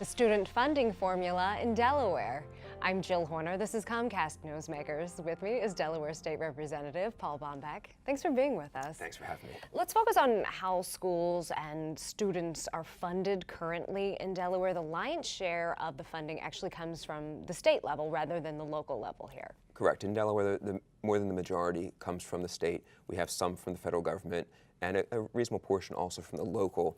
student funding formula in Delaware. I'm Jill Horner. This is Comcast Newsmakers. With me is Delaware State Representative Paul Bomback. Thanks for being with us. Thanks for having me. Let's focus on how schools and students are funded currently in Delaware. The lion's share of the funding actually comes from the state level rather than the local level here. Correct. In Delaware, more than the majority comes from the state. We have some from the federal government, and a reasonable portion also from the local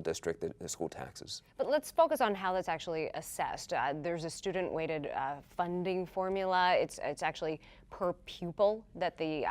district, the school taxes. But let's focus on how that's actually assessed. There's a student-weighted funding formula. It's actually per pupil that the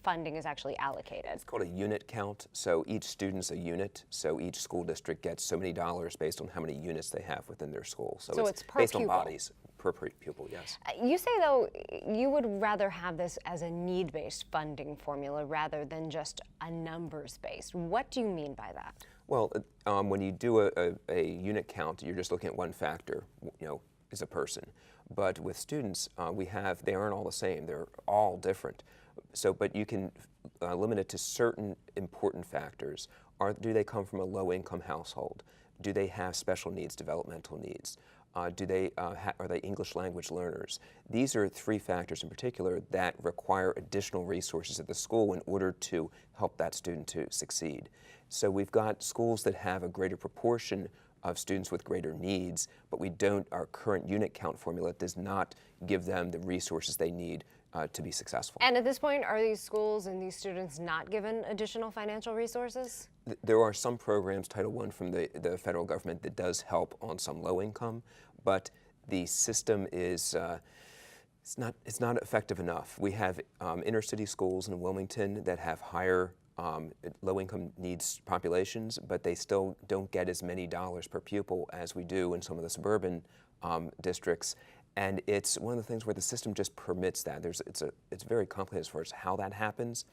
funding is actually allocated. It's called a unit count. So each student's a unit. So each school district gets so many dollars based on how many units they have within their school. So it's per based pupil. on bodies. Per pupil, yes. You say, though, you would rather have this as a need-based funding formula rather than just a numbers-based. What do you mean by that? Well, when you do a unit count, you're just looking at one factor, is a person. But with students, they aren't all the same. They're all different. So, but you can limit it to certain important factors. Do they come from a low-income household? Do they have special needs, developmental needs? Are they English language learners? These are three factors in particular that require additional resources at the school in order to help that student to succeed. So we've got schools that have a greater proportion of students with greater needs, but our current unit count formula does not give them the resources they need to be successful. And at this point, are these schools and these students not given additional financial resources? There are some programs, Title I from the federal government, that does help on some low income, but the system is it's not effective enough. We have inner city schools in Wilmington that have higher low-income needs populations, but they still don't get as many dollars per pupil as we do in some of the suburban districts. And it's one of the things where the system just permits that. It's very complicated as far as how that happens,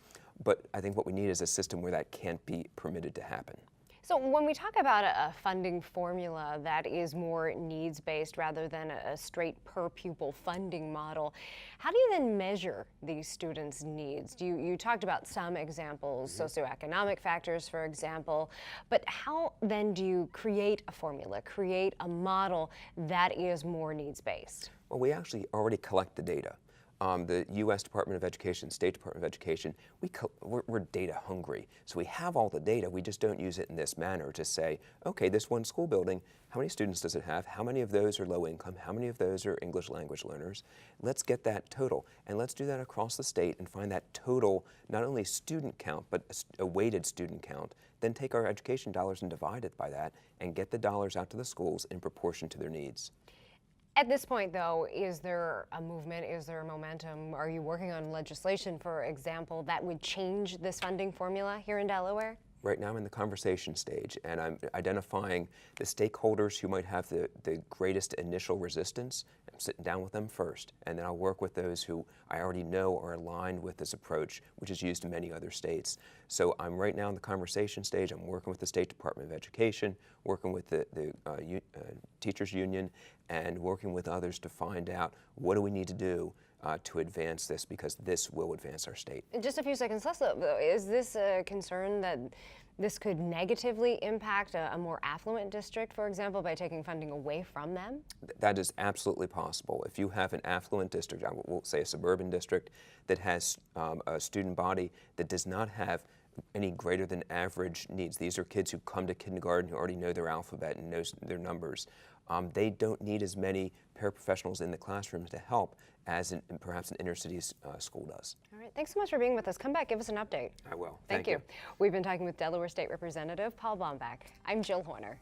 but I think what we need is a system where that can't be permitted to happen. So when we talk about a funding formula that is more needs-based rather than a straight per-pupil funding model, how do you then measure these students' needs? You talked about some examples, socioeconomic factors, for example, but how then do you create a formula, create a model that is more needs-based? Well, we actually already collect the data. The U.S. Department of Education, State Department of Education, we're data hungry. So we have all the data, we just don't use it in this manner to say, okay, this one school building, how many students does it have? How many of those are low income? How many of those are English language learners? Let's get that total. And let's do that across the state and find that total, not only student count, but a weighted student count. Then take our education dollars and divide it by that and get the dollars out to the schools in proportion to their needs. At this point, though, is there a movement? Is there a momentum? Are you working on legislation, for example, that would change this funding formula here in Delaware? Right now I'm in the conversation stage, and I'm identifying the stakeholders who might have the greatest initial resistance. I'm sitting down with them first, and then I'll work with those who I already know are aligned with this approach, which is used in many other states. So I'm right now in the conversation stage. I'm working with the State Department of Education, working with the teachers union, and working with others to find out what do we need to do to advance this, because this will advance our state. In just a few seconds left, though, is this a concern that this could negatively impact a more affluent district, for example, by taking funding away from them? That is absolutely possible. If you have an affluent district, I will say a suburban district, that has a student body that does not have any greater than average needs. These are kids who come to kindergarten who already know their alphabet and knows their numbers. They don't need as many paraprofessionals in the classrooms to help as perhaps an inner city school does. All right, thanks so much for being with us. Come back, give us an update. I will. Thank you. We've been talking with Delaware State Representative Paul Bomback. I'm Jill Horner.